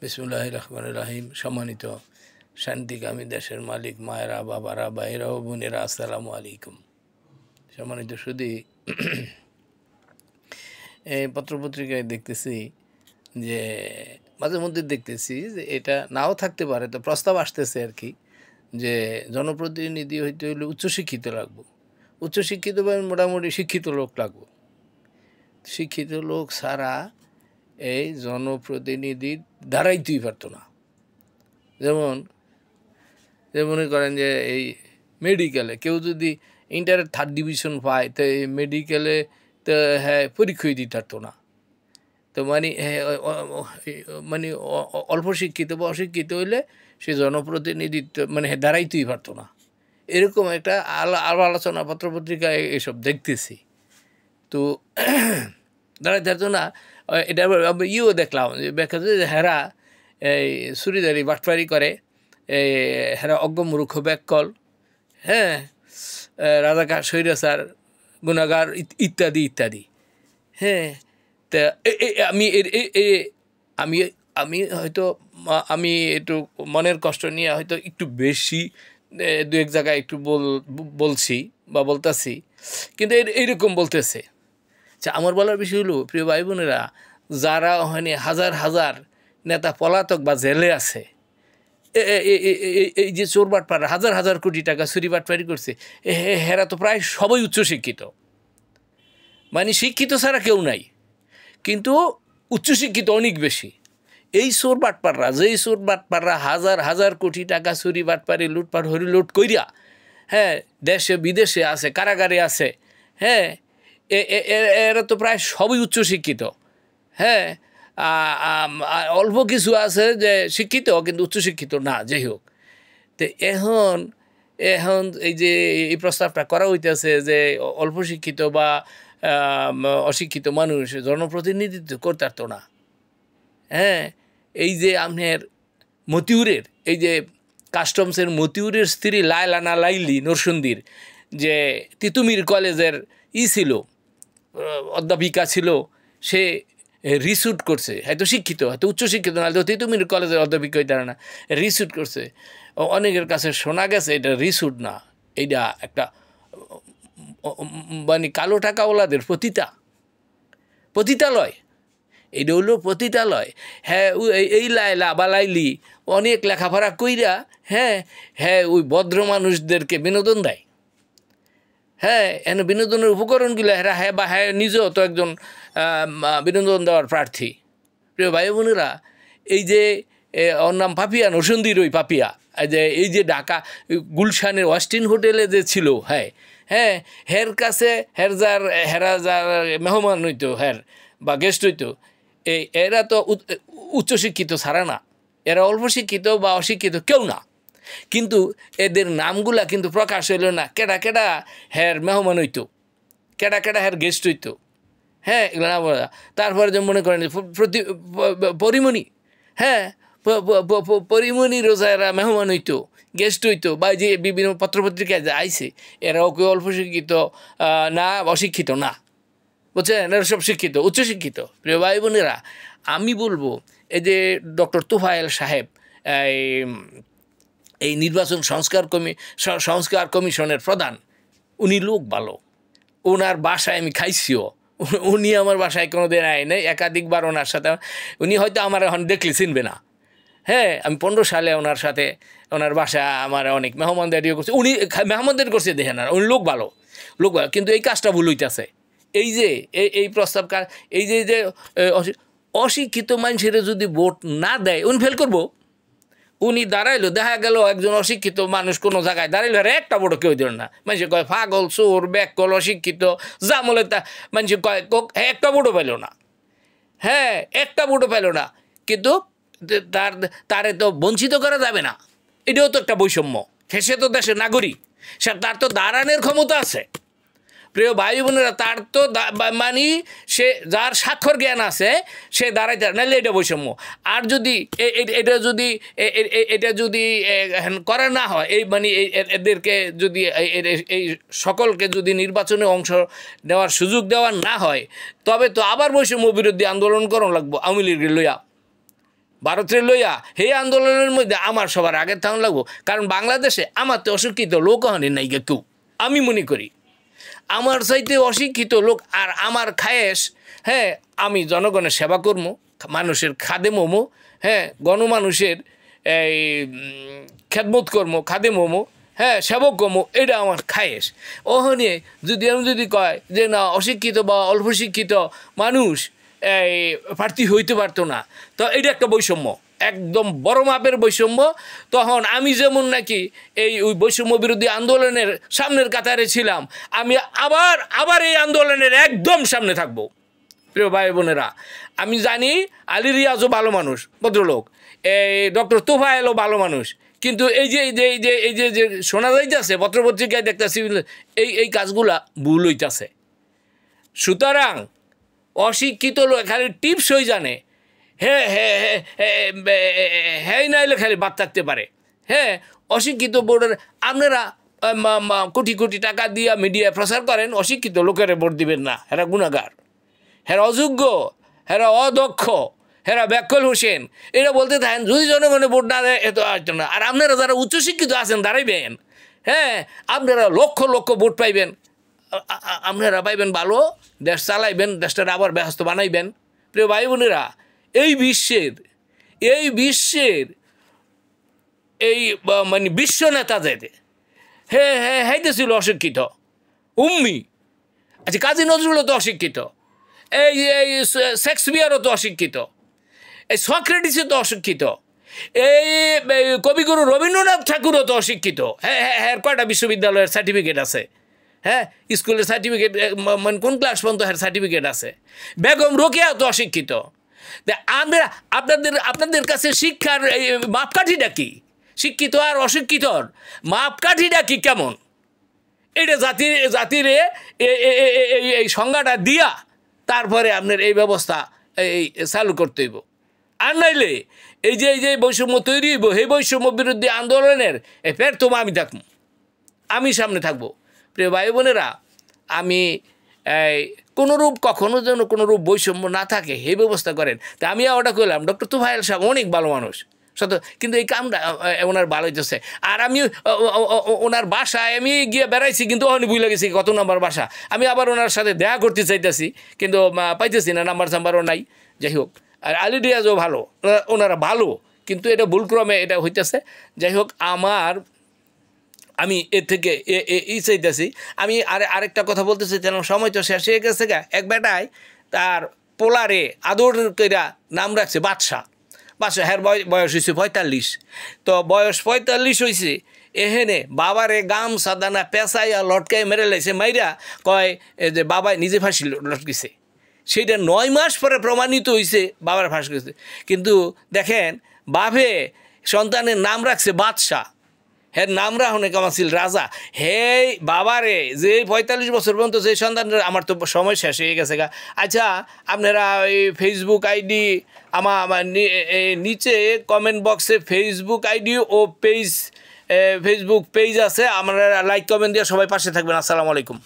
বিসমিল্লাহির রহমানির রহিম। সম্মানিত শান্তিকামী দেশের মালিক মায়েরা, বাবারা, ভাইরা ও বোনেরা, আসসালামু আলাইকুম। সম্মানিত শুধু এই পত্রপত্রিকায় দেখতেছি যে মাঝে মধ্যে দেখতেছি যে এটা নাও থাকতে পারে, তো প্রস্তাব আসতেছে আর কি, যে জনপ্রতিনিধি হইতে হইলে উচ্চশিক্ষিত লাগবো। উচ্চশিক্ষিত বা মোটামুটি শিক্ষিত লোক লাগবো। শিক্ষিত লোক ছাড়া এই জনপ্রতিনিধির দাঁড়াইতেই পারতো না। যেমন মনে করেন যে এই মেডিকেলে কেউ যদি ইন্টারে 3rd ডিভিশন পায়, তো এই মেডিকেলে তো হ্যাঁ পরীক্ষাই দিতে পারতো না। তো মানে অল্প শিক্ষিত বা অশিক্ষিত হইলে সে জনপ্রতিনিধিত্ব মানে দাঁড়াইতেই পারতো না। এরকম একটা আলোচনা পত্রপত্রিকায় এসব দেখতেছি। তো দাঁড়াইতে পারতো না। এটা ইয়েও দেখলাম যে দেখা যায় যে হেরা এই চুরিদারি বাটপারি করে, হেরা অজ্ঞমূর্খ ব্যাককল, হ্যাঁ, রাজাকার, স্বৈরাচার, গুণাগার ইত্যাদি ইত্যাদি। হ্যাঁ, তা আমি আমি আমি হয়তো আমি একটু মনের কষ্ট নিয়ে হয়তো একটু বেশি দু এক জায়গায় একটু বলছি বা বলতেছি, কিন্তু এইরকম বলতেছে। আচ্ছা, আমার বলার বিষয় হলো, প্রিয় ভাই বোনেরা, যারা ওখানে হাজার হাজার নেতা পলাতক বা জেলে আছে, এই যে চোর বাটপাড়া হাজার হাজার কোটি টাকা চুরি বাটপারি করছে, হেরা তো প্রায় সবাই উচ্চশিক্ষিত। মানে শিক্ষিত ছাড়া কেউ নাই, কিন্তু উচ্চশিক্ষিত অনেক বেশি। এই চোর বাটপাড়া, যেই চোর বাটপাড়া হাজার হাজার কোটি টাকা চুরি বাটপারি লুটপাট হরিলুট কইরা, হ্যাঁ, দেশে বিদেশে আছে, কারাগারে আছে, হ্যাঁ, এরা তো প্রায় সবই উচ্চশিক্ষিত। হ্যাঁ, অল্প কিছু আছে যে শিক্ষিত কিন্তু উচ্চশিক্ষিত না, যাই হোক। তো এখন এই যে এই প্রস্তাবটা করা হইতেছে যে অল্প শিক্ষিত বা অশিক্ষিত মানুষ জনপ্রতিনিধিত্ব করতে পারতো না। হ্যাঁ, এই যে আপনার মতিউরের, এই যে কাস্টমসের মতিউরের স্ত্রী লায়লানা লাইলি নরসুন্দির, যে তিতুমির কলেজের ছিল, অধ্যাপিকা ছিল, সে রিস্যুট করছে। হয়তো শিক্ষিত, হয়তো উচ্চশিক্ষিত না, হয়তো তিতুমির কলেজের অধ্যাপিকা হইতে না, রিস্যুট করছে। অনেকের কাছে শোনা গেছে এটা রিস্যুট না, এইটা একটা মানে কালো টাকাওয়ালাদের পতিতালয়। এটা হলো পতিতালয়। হ্যাঁ, এই লাইলা বা লাইলি অনেক লেখাপড়া কইরা, হ্যাঁ হ্যাঁ, ওই ভদ্র মানুষদেরকে বিনোদন দেয়। হ্যাঁ, এনে বিনোদনের উপকরণগুলো হ্যাঁ বা হ্যাঁ নিজেও তো একজন বিনোদন দেওয়ার প্রার্থী। প্রিয় ভাই বোনেরা, এই যে ওর নাম পাপিয়া, নরসুন্দির ওই পাপিয়া, যে এই যে ঢাকা গুলশানের ওয়েস্টিন হোটেলে যে ছিল, হ্যাঁ হ্যাঁ, হেরা যার মেহমান হইতো, বা গেস্ট হইতো, এরা তো উচ্চশিক্ষিত ছাড়া না, এরা অল্প শিক্ষিত বা অশিক্ষিত কেউ না। কিন্তু এদের নামগুলা কিন্তু প্রকাশ হইল না, কেডা কেডা মেহমান হইতো, কেডা কেডা গেস্ট হইতো। হ্যাঁ, এগুলো না বলা। তারপরে যে মনে করেন পরিমণি, হ্যাঁ, পরিমণি রোজারা মেহমান হইতো, গেস্ট হইতো, বা যে বিভিন্ন পত্রপত্রিকায় যে আইছে, এরাও কেউ অল্প শিক্ষিত না, অশিক্ষিত না, বুঝছেন, এরা সব শিক্ষিত, উচ্চশিক্ষিত। প্রিয় ভাই বোনেরা, আমি বলবো, এই যে ডক্টর তোফায়েল সাহেব, এই নির্বাচন সংস্কার কমিশনের প্রধান, উনি লোক ভালো, ওনার বাসায় আমি খাইছিও, উনি আমার বাসায় কোনো দিন আয় নাই, একাধিকবার ওনার সাথে, উনি হয়তো আমার এখন দেখলে চিনবে না। হ্যাঁ, আমি 15 সালে ওনার সাথে, ওনার বাসা আমার অনেক মেহমানদারিও করছে, উনি মেহমানদারি করছে দেখে না, উনি লোক ভালো, কিন্তু এই কাজটা ভুল হইতেছে। এই যে এই প্রস্তাব, এই যে অশিক্ষিত মানুষের যদি ভোট না দেয়, উনি ফেল করবো। উনি দাঁড়াইলো, দেখা গেল একজন অশিক্ষিত মানুষ কোনো জায়গায় দাঁড়াইলো, আর একটা ভোটও কেউ দিল না। মানুষ কয় পাগল, চোর, ব্যাককল, অশিক্ষিত, যা বলে তা। মানুষ কয় একটা ভোটও পেল না। হ্যাঁ, একটা ভোটও পেল না, কিন্তু তারে তো বঞ্চিত করা যাবে না। এটাও তো একটা বৈষম্য। সে তো দেশের নাগরিক, তার তো দাঁড়ানোর ক্ষমতা আছে। প্রিয় ভাই বোনেরা, তার তো মানে সে যার স্বাক্ষর জ্ঞান আছে সে দাঁড়াইতে, নাহলে এটা বৈষম্য। আর যদি এটা যদি করা না হয়, এই মানে এদেরকে যদি এই সকলকে যদি নির্বাচনে অংশ নেওয়ার সুযোগ দেওয়া না হয়, তবে তো আবার বৈষম্য বিরোধী আন্দোলন করা লাগবো আওয়ামী লীগের লইয়া। ভারতের লইয়া সেই আন্দোলনের মধ্যে আমার সবার আগে থাকুন লাগবো, কারণ বাংলাদেশে আমার তো অশিক্ষিত লোক হয়নি নাই কেউ, আমি মনে করি আমার চাইতে অশিক্ষিত লোক। আর আমার খায়েশ, হ্যাঁ, আমি জনগণের সেবা করবো, মানুষের খাদে মোমো, হ্যাঁ, গণমানুষের এই খেদমত কর্মো, খাদে মোমো, হ্যাঁ, সেবক কর্মো, এটা আমার খায়েশ। ওখানে যদি কয় যে না অশিক্ষিত বা অল্প শিক্ষিত মানুষ এই প্রার্থী হইতে পারতো না, তো এটা একটা বৈষম্য, একদম বড় মাপের বৈষম্য। তখন আমি যেমন নাকি ওই বৈষম্য বিরোধী আন্দোলনের সামনের কাতারে ছিলাম, আমি আবার এই আন্দোলনের একদম সামনে থাকবো। প্রিয় ভাই বোনেরা, আমি জানি আলী রিয়াজও ভালো মানুষ, ভদ্রলোক, এই ডক্টর তোফায়েলও ভালো মানুষ, কিন্তু এই যে শোনা যাইতেছে পত্রপত্রিকায় দেখতেছি এই কাজগুলা ভুল হইতেছে। সুতরাং অশিক্ষিত লোক খালি টিপস হয়ে জানে, হ্যাঁ নাইলে খালি বাদ থাকতে পারে। হ্যাঁ, অশিক্ষিত বোর্ডের আপনারা কোটি কোটি টাকা দিয়া মিডিয়ায় প্রচার করেন, অশিক্ষিত লোকের ভোট দিবেন না, হেরা গুণাগার, হেরা অযোগ্য, হেরা অদক্ষ, হেরা ব্যাকল হোসেন, এটা বলতে থাকেন। যদি জনগণের ভোট না দেয় এত আসতো না। আর আপনারা যারা উচ্চশিক্ষিত আছেন দাঁড়াইবেন, হ্যাঁ, আপনারা লক্ষ লক্ষ ভোট পাইবেন, আপনারা পাইবেন ভালো, দেশ চালাইবেন, দেশটার আবার ব্যস্ত বানাইবেন। প্রিয় ভাই বোনেরা, এই বিশ্বের এই মানে বিশ্ব নেতা যেতে হেইতে ছিল অশিক্ষিত, উম্মি। আচ্ছা, কাজী নজরুলও তো অশিক্ষিত, এই শেক্সপিয়ারও তো অশিক্ষিত, এই সক্রেটিসও তো অশিক্ষিত, এই কবিগুরু রবীন্দ্রনাথ ঠাকুরও তো অশিক্ষিত। হ্যাঁ, কয়টা বিশ্ববিদ্যালয়ের সার্টিফিকেট আছে, হ্যাঁ, স্কুলের সার্টিফিকেট, মানে কোন ক্লাস পর্যন্ত হ্যাঁ সার্টিফিকেট আছে। বেগম রোকেয়া তো অশিক্ষিত। আমরা আপনাদের কাছে শিক্ষার মাপকাঠিটা কি? শিক্ষিত আর অশিক্ষিতর মাপকাঠিটা কি, কেমন? এটা জাতিরে এই সংজ্ঞাটা দিয়া তারপরে আপনার এই ব্যবস্থা এই চালু করতে হইব। আর নাইলে এই যে বৈষম্য তৈরি হইব, এই বৈষম্য বিরোধী আন্দোলনের ফের তো আমি থাকবো, আমি সামনে থাকবো। প্রিয় ভাই বোনেরা, আমি কোনোরূপ কখনো যেন কোনোরূপ বৈষম্য না থাকে এই ব্যবস্থা করেন। তা আমি ওটা করলাম, ডক্টর তোফায়েল সাহেব অনেক ভালো মানুষ সত, কিন্তু এই কামটা ওনার ভালো হইতেছে। আর আমি ওনার বাসায় আমি গিয়ে বেড়াইছি, কিন্তু অনেক বুঝে গেছি কত নাম্বার বাসা। আমি আবার ওনার সাথে দেখা করতে চাইতেছি, কিন্তু পাইতেছি না, নাম্বারও নাই। যাই হোক, আর আলী রিয়াজও ভালো, ওনারা ভালো, কিন্তু এটা ভুলক্রমে এটা হইতেছে। যাই হোক, আমি এর থেকে চাইতেছি। আমি আরেকটা কথা বলতে চাইছিলাম, সময় তো শেষ হয়ে গেছে গা। এক বেটায় তার পোলারে আদর কইরা নাম রাখছে বাদশাহ। হ্যার বয়স হয়েছে 45। তো বয়স 45 হয়েছে, এহেনে বাবারে গাম সাদানা পেঁচাইয়া লটকাই মেরে লাইছে, মাইরা কয় যে বাবাই নিজে ফাঁসি লটকেছে। সেইটা 9 মাস পরে প্রমাণিত হয়েছে বাবার ফাঁসি গেছে। কিন্তু দেখেন, বাপে সন্তানের নাম রাখছে বাদশাহ, হ্যাঁ নাম রাখনে কামাছিল রাজা। হে বাবারে যে 45 বছর পর্যন্ত যে সন্তানরা, আমার তো সময় শেষ হয়ে গেছে গা। আচ্ছা, আপনারা এই ফেসবুক আইডি আমার নিচে কমেন্ট বক্সে ফেসবুক আইডি ও ফেসবুক পেজ আছে, আপনারা লাইক কমেন্ট দিয়ে সবাই পাশে থাকবেন। আসসালামু আলাইকুম।